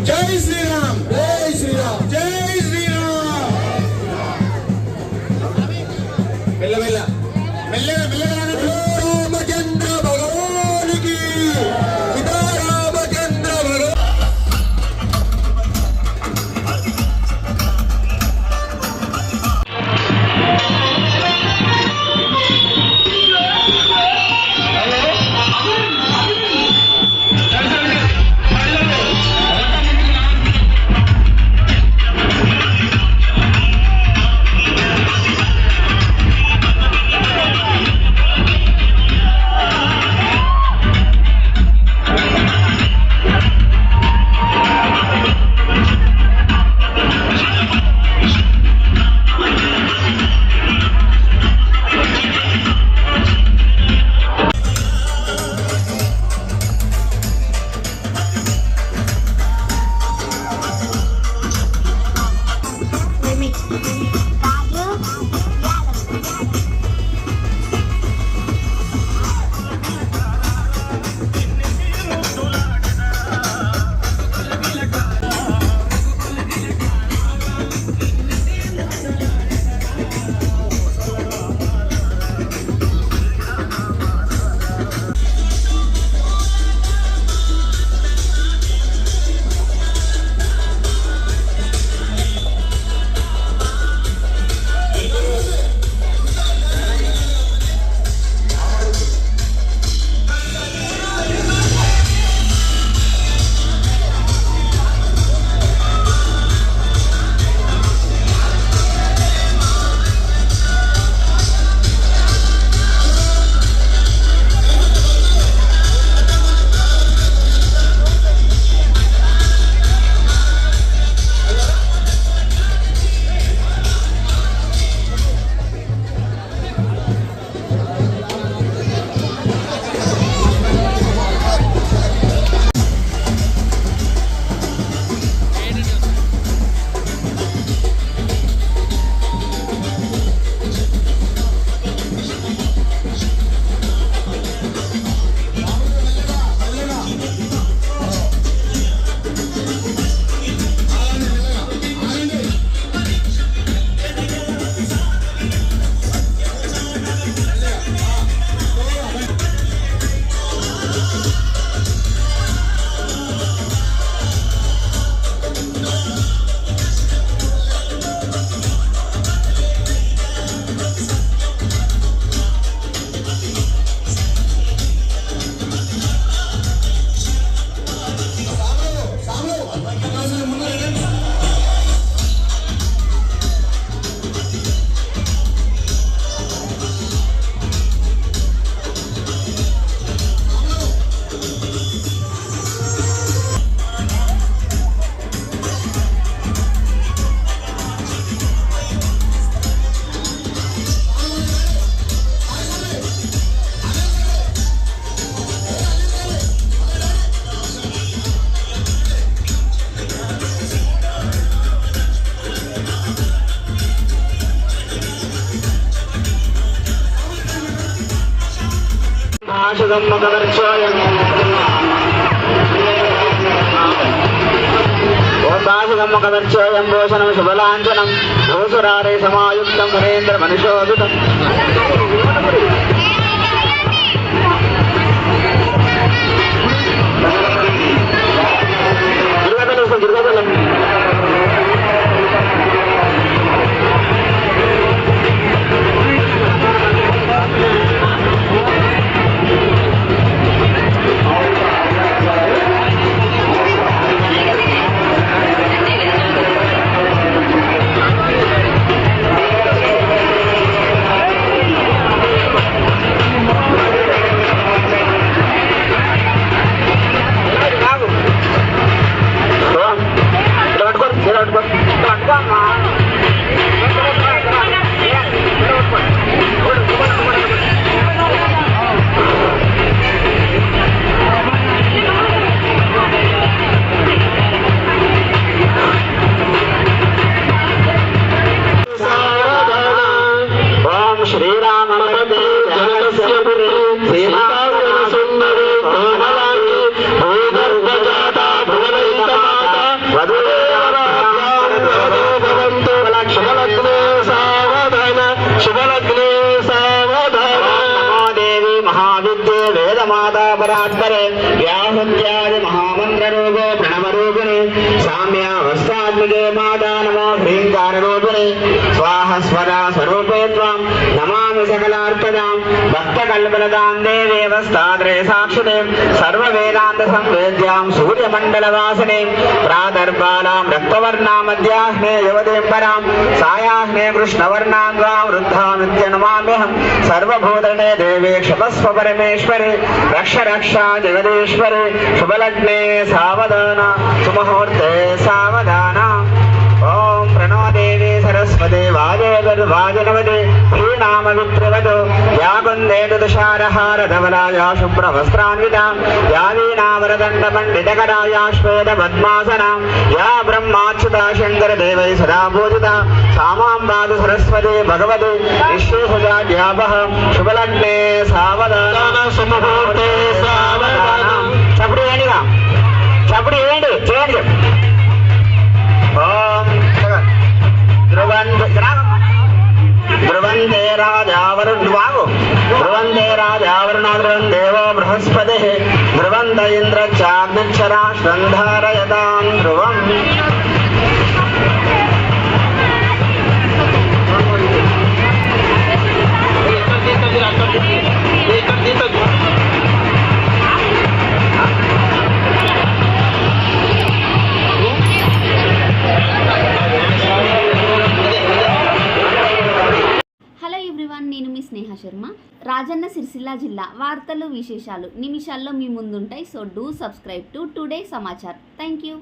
జై శ్రీరామ్ జై శ్రీరామ్ జై శ్రీరామ్. మెల్లమెల్ల మెల్లగా మెల్లగా రామచంద్ర భగవానికి రామచంద్ర భగవాన్. ఓంకాశగమ్మకదర్శోయం భూషణం శుభలాంఛనం భూసురారే సమాయుక్తం మునేంద్ర మనుషోదుతం. దుర్గతలం व्याहत्यादि महामन्त्ररूपे प्रणवरूपिणे साम्यावस्थात्मिके माता नमो ह्रीङ्काररूपिणे स्वाहा स्वदा स्वरूपे त्वां नमामि सकलार्पदां भक्तकल्पलतां देवेवस्ताद्रे साक्षिणे सर्ववेदान्तसंवेद्यां सूर्यमण्डलवासिनीं प्रातर्बालां रक्तवर्णां मध्याह्ने युवतीं परां सायाह्ने कृष्णवर्णां वा वृद्धामित्यनुमाम्यहं सर्वभूतने देवे क्षमस्व परमेश्वरे रक्ष रक्षा जगदीश्वरे शुभलग्ने सावधान सुमुहूर्ते सावधान ओम प्रणो देवी सरस्वती वाजनवते श्रीनामविप्रवतो या कुन्दे तुषारहारधवलाया शुभ्रवस्त्रान्विता या वीणावरदण्डपण्डितकराया श्वेतपद्मासना या ब्रह्माच्युता शङ्करदेवै सदा पूजिता सा मां पातु सरस्वती भगवती विश्वेशजाड्यापः शुभलग्ने सावधान सुमुहूर्ते सावधान चपड़ी వేయండి చేయండి ఓం ध्रुवन्ते राजावरुणा ध्रुवन् देवो बृहस्पतिः ध्रुवन्त इन्द्रश्चाग्निच्छरा श्रन्धारयतां ध्रुवम् నేను మీ స్నేహ శర్మ. రాజన్న సిరిసిల్ల జిల్లా వార్తలు విశేషాలు నిమిషాల్లో మీ ముందుంటాయి. So do subscribe to today Samachar. Thank you.